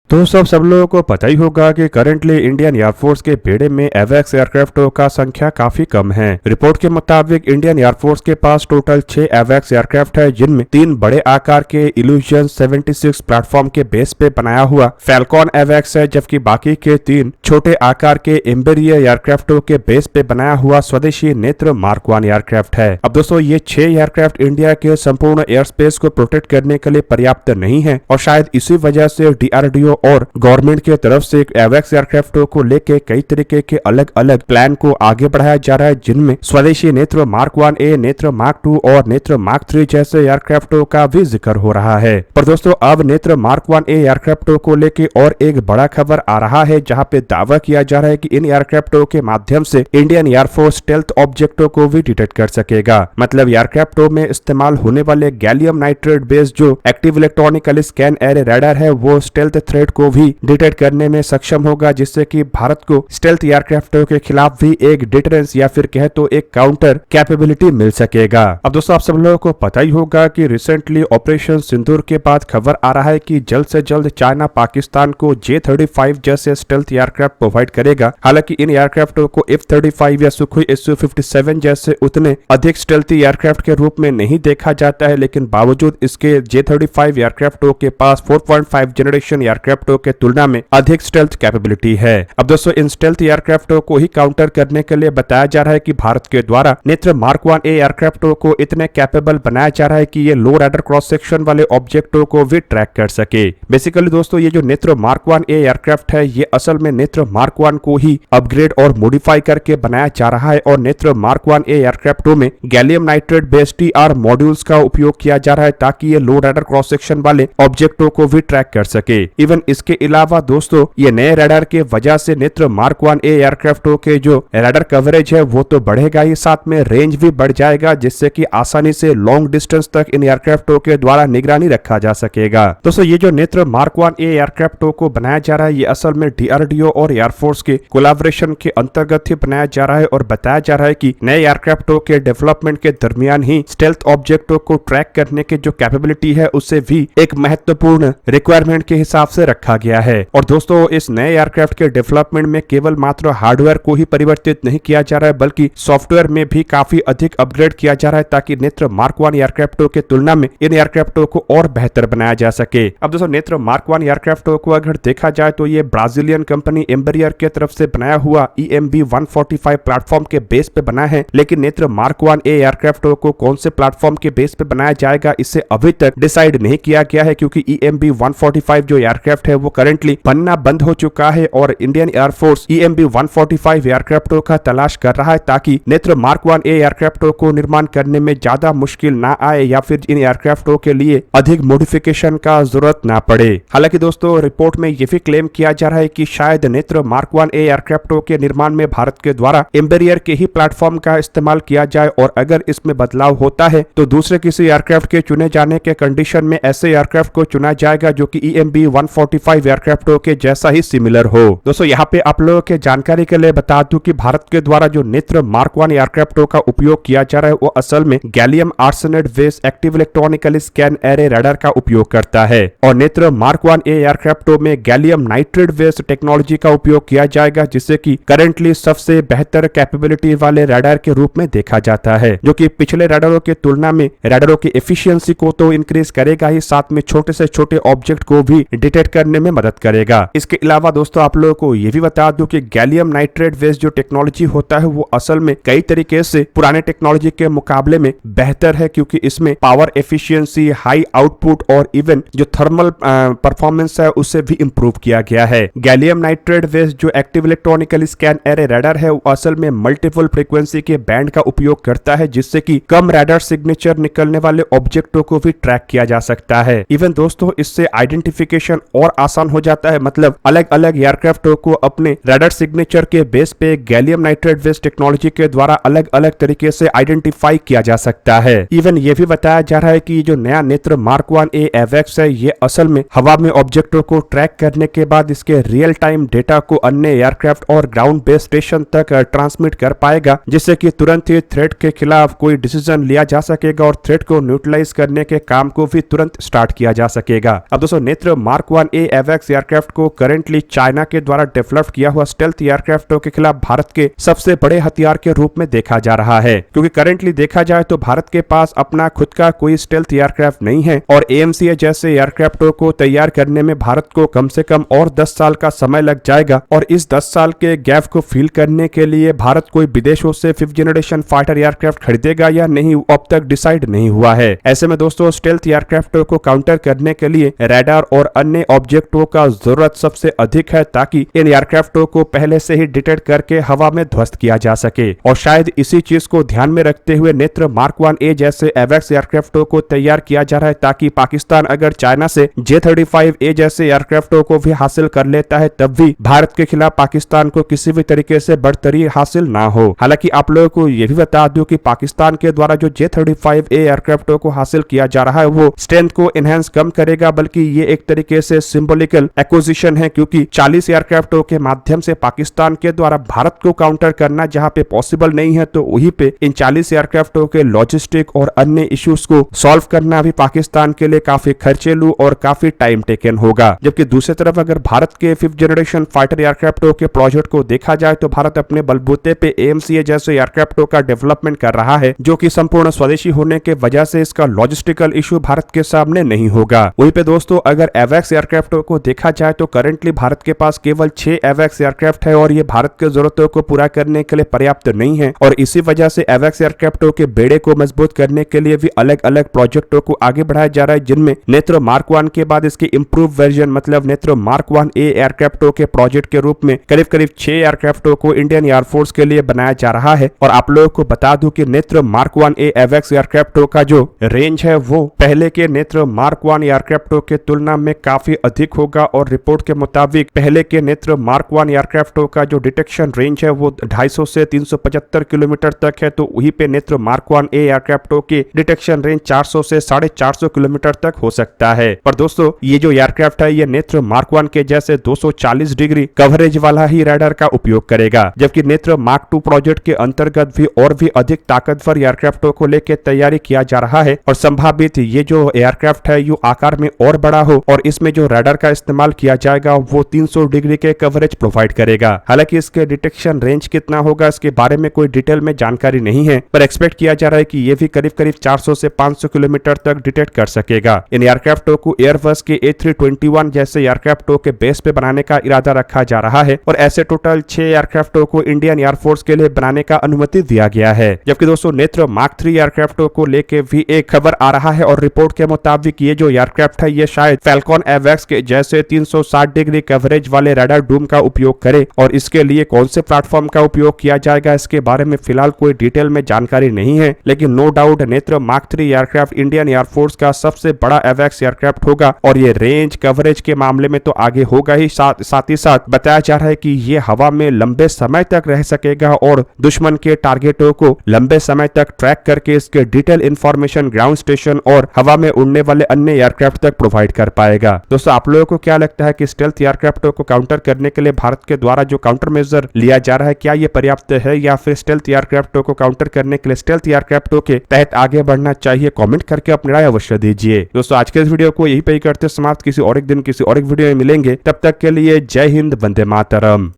दोस्तों सब लोगों को पता ही होगा कि करंटली इंडियन एयरफोर्स के बेड़े में एवैक्स एयरक्राफ्टों का संख्या काफी कम है। रिपोर्ट के मुताबिक इंडियन एयरफोर्स के पास टोटल 6 एवैक्स एयरक्राफ्ट है, जिनमें 3 बड़े आकार के इल्यूजन 76 प्लेटफॉर्म के बेस पे बनाया हुआ फैल्कॉन एवैक्स है, जबकि बाकी के 3 छोटे आकार के एम्बेरियर एयरक्राफ्टों के बेस पे बनाया हुआ स्वदेशी नेत्र मार्क 1 एयरक्राफ्ट है। अब दोस्तों ये 6 एयरक्राफ्ट इंडिया के संपूर्ण एयर स्पेस को प्रोटेक्ट करने के लिए पर्याप्त नहीं है और शायद इसी वजह से DRDO और गवर्नमेंट की तरफ से एवैक्स एयरक्राफ्टों को लेके कई तरीके के अलग अलग प्लान को आगे बढ़ाया जा रहा है, जिनमें स्वदेशी नेत्र मार्क 1A, नेत्र मार्क 2 और नेत्र मार्क 3 जैसे एयरक्राफ्टों का भी जिक्र हो रहा है। पर दोस्तों अब नेत्र मार्क 1A एयरक्राफ्टों को लेके और एक बड़ा खबर आ रहा है, जहां पे दावा किया जा रहा है कि इन एयरक्राफ्टों के माध्यम से इंडियन एयरफोर्स स्टेल्थ ऑब्जेक्टों को भी डिटेक्ट कर सकेगा। मतलब एयरक्राफ्टों में इस्तेमाल होने वाले गैलियम नाइट्रेट बेस्ड जो active electronical scan array radar है, वो स्टेल्थ थ्रेट को भी डिटेक्ट करने में सक्षम होगा, जिससे कि भारत को स्टेल्थ एयरक्राफ्टों के खिलाफ भी एक डिटरेंस या फिर कहे तो एक काउंटर कैपेबिलिटी मिल सकेगा। अब दोस्तों आप सब लोगों को पता ही होगा कि रिसेंटली ऑपरेशन सिंदूर के बाद खबर आ रहा है कि जल्द से जल्द चाइना पाकिस्तान को J-35 जैसे स्टेल्थ एयरक्राफ्ट प्रोवाइड करेगा। हालांकि इन एयरक्राफ्टों को F-35 या सुखोई Su-57 जैसे उतने अधिक स्टेल्थी एयरक्राफ्ट के रूप में नहीं देखा जाता है, लेकिन बावजूद इसके J-35 एयरक्राफ्टों के पास 4.5 जनरेशन एयरक्राफ्टों के तुलना में अधिक स्टेल्थ कैपेबिलिटी है। अब दोस्तों इन स्टेल्थ एयरक्राफ्टों को ही काउंटर करने के लिए बताया जा रहा है कि भारत के द्वारा नेत्र मार्क 1A एयरक्राफ्टों को इतने कैपेबल बनाया जा रहा है कि ये लो रडार क्रॉस सेक्शन वाले ऑब्जेक्टों को भी ट्रैक कर सके। बेसिकली दोस्तों ये जो नेत्र मार्क 1A एयरक्राफ्ट है, ये असल में नेत्र मार्क 1 को ही अपग्रेड और मॉडिफाई करके बनाया जा रहा है और नेत्र मार्क 1A एयरक्राफ्टों में gallium nitrate based TR modules का उपयोग किया जा रहा है, ताकि ये लो रडार क्रॉस सेक्शन वाले ऑब्जेक्टों को भी ट्रैक कर सके। इवन इसके अलावा दोस्तों ये नए रडार के वजह से नेत्र मार्क 1A एयरक्राफ्टों के जो रडार कवरेज है वो तो बढ़ेगा ही, साथ में रेंज भी बढ़ जाएगा, जिससे कि आसानी से लॉन्ग डिस्टेंस तक इन एयरक्राफ्टों के द्वारा निगरानी रखा जा सकेगा। दोस्तों ये जो नेत्र मार्क 1A एयरक्राफ्टों को बनाया जा रहा है, ये असल में DRDO और एयरफोर्स के कोलैबोरेशन के अंतर्गत ही बनाया जा रहा है और बताया जा रहा है कि नए एयरक्राफ्टों के डेवलपमेंट के दरमियान ही स्टेल्थ ऑब्जेक्टों को ट्रैक करने की जो कैपेबिलिटी है उसे भी एक महत्वपूर्ण रिक्वायरमेंट के हिसाब से रखा गया है। और दोस्तों इस नए एयरक्राफ्ट के डेवलपमेंट में केवल मात्र हार्डवेयर को ही परिवर्तित नहीं किया जा रहा है, बल्कि सॉफ्टवेयर में भी काफी अधिक अपग्रेड किया जा रहा है, ताकि नेत्र मार्क 1 एयरक्राफ्टों के तुलना में इन एयरक्राफ्टों को और बेहतर बनाया जा सके। अब दोस्तों नेत्र मार्क 1 एयरक्राफ्टों को अगर देखा जाए तो ये ब्राजीलियन कंपनी एम्बेरियर की तरफ से बनाया हुआ EMB 145 प्लेटफॉर्म के बेस पे बना है, लेकिन नेत्र मार्क 1A एयरक्राफ्टों को कौन से प्लेटफॉर्म के बेस पे बनाया जाएगा इसे अभी तक डिसाइड नहीं किया गया है, क्योंकि EMB 145 जो एयरक्राफ्ट है वो करंटली बनना बंद हो चुका है और इंडियन एयरफोर्स EMB 145 एयरक्राफ्टों का तलाश कर रहा है, ताकि नेत्र मार्क 1A एयरक्राफ्टों को निर्माण करने में ज्यादा मुश्किल ना आए या फिर इन एयरक्राफ्टों के लिए अधिक मॉडिफिकेशन का जरूरत ना पड़े। हालांकि दोस्तों रिपोर्ट में यह भी क्लेम किया जा रहा है कि शायद नेत्र मार्क 1A एयरक्राफ्टों के निर्माण में भारत के द्वारा एम्बेरियर के ही प्लेटफॉर्म का इस्तेमाल किया जाए और अगर इसमें बदलाव होता है तो दूसरे किसी एयरक्राफ्ट के चुने जाने के कंडीशन में ऐसे एयरक्राफ्ट को चुना जाएगा जो कि EMB 145 एयरक्राफ्टों के जैसा ही सिमिलर हो। दोस्तों यहाँ पे आप लोगों के जानकारी के लिए बता दूं कि भारत के द्वारा जो नेत्र मार्क 1 एयरक्राफ्टों का उपयोग किया जा रहा है वो असल में gallium arsenide based active electronical scan array radar का उपयोग करता है और नेत्र मार्क 1A एयरक्राफ्टों में गैलियम नाइट्रेट बेस्ड टेक्नोलॉजी का उपयोग किया जाएगा, जिससे कि करंटली सबसे बेहतर कैपेबिलिटी वाले रडार के रूप में देखा जाता है, जो कि पिछले रडारों की तुलना में रडारों की एफिशिएंसी को तो इंक्रीज करेगा ही, साथ में छोटे से छोटे ऑब्जेक्ट को भी डिटेक्ट करने में मदद करेगा। इसके अलावा दोस्तों आप लोगों को यह भी बता दूं कि गैलियम नाइट्रेट बेस्ड जो टेक्नोलॉजी होता है वो असल में कई तरीके से पुराने टेक्नोलॉजी के मुकाबले में बेहतर है, क्योंकि इसमें पावर एफिशिएंसी, हाई आउटपुट और इवन जो थर्मल परफॉर्मेंस है उसे भी इंप्रूव किया गया है। गैलियम नाइट्रेट बेस्ड जो active electronical scan array radar है वो असल में मल्टीपल फ्रीक्वेंसी के बैंड का उपयोग करता है, जिससे कि कम रडार सिग्नेचर निकलने वाले ऑब्जेक्टों को भी ट्रैक किया जा सकता है। इवन दोस्तों इससे आइडेंटिफिकेशन और आसान हो जाता है, मतलब अलग अलग एयरक्राफ्टों को अपने रडार सिग्नेचर के बेस पे गैलियम नाइट्रेट बेस्ड टेक्नोलॉजी के द्वारा अलग अलग तरीके से आइडेंटिफाई किया जा सकता है। इवन ये भी बताया जा रहा है कि जो नया नेत्र मार्क 1A एवैक्स है ये असल में हवा में ऑब्जेक्टों को ट्रैक करने के बाद इसके रियल टाइम डेटा को अन्य एयरक्राफ्ट और ग्राउंड बेस स्टेशन तक ट्रांसमिट कर पाएगा, जिससे कि तुरंत ही थ्रेट के खिलाफ कोई डिसीजन लिया जा सकेगा और थ्रेट को न्यूट्रलाइज करने के काम को भी तुरंत स्टार्ट किया जा सकेगा। अब दोस्तों नेत्र मार्क 1A ए एवैक्स एयरक्राफ्ट को करेंटली चाइना के द्वारा डेवलप किया हुआ स्टेल्थ एयरक्राफ्टों के खिलाफ भारत के सबसे बड़े हथियार के रूप में देखा जा रहा है, क्योंकि करेंटली देखा जाए तो भारत के पास अपना खुद का कोई स्टेल्थ एयरक्राफ्ट नहीं है और एएमसीए जैसे एयरक्राफ्टों को तैयार करने में भारत को कम से कम और 10 साल का समय लग जाएगा और इस 10 साल के गैप को फिल करने के लिए भारत कोई विदेशों से 5th जनरेशन फाइटर एयरक्राफ्ट खरीदेगा या नहीं अब तक डिसाइड नहीं हुआ है। ऐसे में दोस्तों स्टेल्थ एयरक्राफ्टों को काउंटर करने के लिए रडार और अन्य ऑब्जेक्टों का जरूरत सबसे अधिक है ताकि इन एयरक्राफ्टों को पहले से ही डिटेक्ट करके हवा में ध्वस्त किया जा सके और शायद इसी चीज को ध्यान में रखते हुए नेत्र मार्क 1A जैसे एवैक्स एयरक्राफ्टों को तैयार किया जा रहा है ताकि पाकिस्तान अगर चाइना से J-35A जैसे एयरक्राफ्टों को भी हासिल कर लेता है तब भी भारत के खिलाफ पाकिस्तान को किसी भी तरीके से बढ़तरी हासिल ना हो। हालांकि आप लोगों को यह भी बता दूं कि पाकिस्तान के द्वारा जो J-35A एयरक्राफ्टों को हासिल किया जा रहा है वो स्ट्रेंथ को एनहांस कम करेगा, बल्कि ये एक तरीके से सिंबॉलिकल एक्विजिशन है क्योंकि 40 एयरक्राफ्टों के माध्यम से पाकिस्तान के द्वारा भारत को काउंटर करना जहां पे पॉसिबल नहीं है तो वहीं पे इन 40 एयरक्राफ्टों के लॉजिस्टिक और अन्य इश्यूज को सॉल्व करना भी पाकिस्तान के लिए काफी खर्चेलू और काफी टाइम टेकन होगा। जबकि दूसरी तरफ अगर भारत के 5th जनरेशन फाइटर एयरक्राफ्टों के प्रोजेक्ट को देखा जाए तो भारत अपने बलबूते पे एएमसीए जैसे एयरक्राफ्टों का डेवलपमेंट कर रहा है जो कि संपूर्ण स्वदेशी होने के वजह से इसका लॉजिस्टिकल इशू भारत के सामने नहीं होगा। वहीं पे दोस्तों अगर एवैक्स एयरक्राफ्टों को देखा जाए तो करंटली भारत के पास केवल 6 एवैक्स एयरक्राफ्ट है और ये भारत के जरूरतों को पूरा करने के लिए पर्याप्त नहीं है और इसी वजह से एवैक्स एयरक्राफ्टों के बेड़े को मजबूत करने के लिए भी अलग अलग प्रोजेक्टों को आगे बढ़ाया जा रहा है, जिनमें नेत्र मार्क 1 के बाद इसके इंप्रूव वर्जन मतलब नेत्र मार्क 1A एयरक्राफ्टों के प्रोजेक्ट के रूप में करीब करीब 6 एयरक्राफ्टों को इंडियन एयरफोर्स के लिए बनाया जा रहा है। और आप लोगों को बता दूं कि नेत्र मार्क 1A एवैक्स एयरक्राफ्टों का जो रेंज है वो पहले के नेत्र मार्क 1 एयरक्राफ्टों के तुलना में काफी अधिक होगा और रिपोर्ट के मुताबिक पहले के नेत्र मार्क 1 एयरक्राफ्टों का जो डिटेक्शन रेंज है वो 250 से 375 किलोमीटर तक है, तो वहीं पे नेत्र मार्क 1A एयरक्राफ्टों की डिटेक्शन रेंज 400 से 450 किलोमीटर तक हो सकता है। पर दोस्तों ये जो एयरक्राफ्ट है ये नेत्र मार्क 1 के जैसे 240 डिग्री कवरेज वाला ही रडार का उपयोग करेगा, जबकि नेत्र मार्क 2 प्रोजेक्ट के अंतर्गत भी और भी अधिक ताकतवर एयरक्राफ्टों को लेकर तैयारी किया जा रहा है और संभावित ये जो एयरक्राफ्ट है ये आकार में और बड़ा हो और इसमें जो रडार का इस्तेमाल किया जाएगा वो 300 डिग्री के कवरेज प्रोवाइड करेगा। हालांकि इसके डिटेक्शन रेंज कितना होगा इसके बारे में कोई डिटेल में जानकारी नहीं है, पर एक्सपेक्ट किया जा रहा है कि ये भी करीब करीब 400 से 500 किलोमीटर तक डिटेक्ट कर सकेगा। इन एयरक्राफ्टों को एयरबस के A321 जैसे एयरक्राफ्टों के बेस पे बनाने का इरादा रखा जा रहा है और ऐसे टोटल 6 एयरक्राफ्टों को इंडियन एयरफोर्स के लिए बनाने का अनुमति दिया गया है। जबकि दोस्तों नेत्र मार्क 3 एयरक्राफ्टों को लेके भी एक खबर आ रहा है और रिपोर्ट के मुताबिक ये जो एयरक्राफ्ट है ये शायद फैल्कॉन एवैक्स के जैसे 360 डिग्री कवरेज वाले रडार डूम का उपयोग करे और इसके लिए कौन से प्लेटफॉर्म का उपयोग किया जाएगा इसके बारे में फिलहाल कोई डिटेल में जानकारी नहीं है, लेकिन नो डाउट नेत्र मार्क 3 एयरक्राफ्ट इंडियन एयरफोर्स का सबसे बड़ा एवैक्स एयरक्राफ्ट होगा और ये रेंज कवरेज के मामले में तो आगे होगा ही, साथ ही साथ बताया जा रहा है कि ये हवा में लंबे समय तक रह सकेगा और दुश्मन के टारगेटों को लंबे समय तक ट्रैक करके इसके डिटेल इंफॉर्मेशन ग्राउंड स्टेशन और हवा में उड़ने वाले अन्य एयरक्राफ्ट तक प्रोवाइड कर पाएगा। दोस्तों आप लोगों को क्या लगता है कि स्टेल्थ एयरक्राफ्टों को काउंटर करने के लिए भारत के द्वारा जो काउंटर मेजर लिया जा रहा है क्या ये पर्याप्त है या फिर स्टेल्थ एयरक्राफ्टों को काउंटर करने के लिए स्टेल्थ एयरक्राफ्टों के तहत आगे बढ़ना चाहिए? कमेंट करके अपनी राय अवश्य दीजिए। दोस्तों आज के इस वीडियो को यही पे करते समाप्त, किसी और एक दिन किसी और एक वीडियो में मिलेंगे, तब तक के लिए जय हिंद, वंदे मातरम।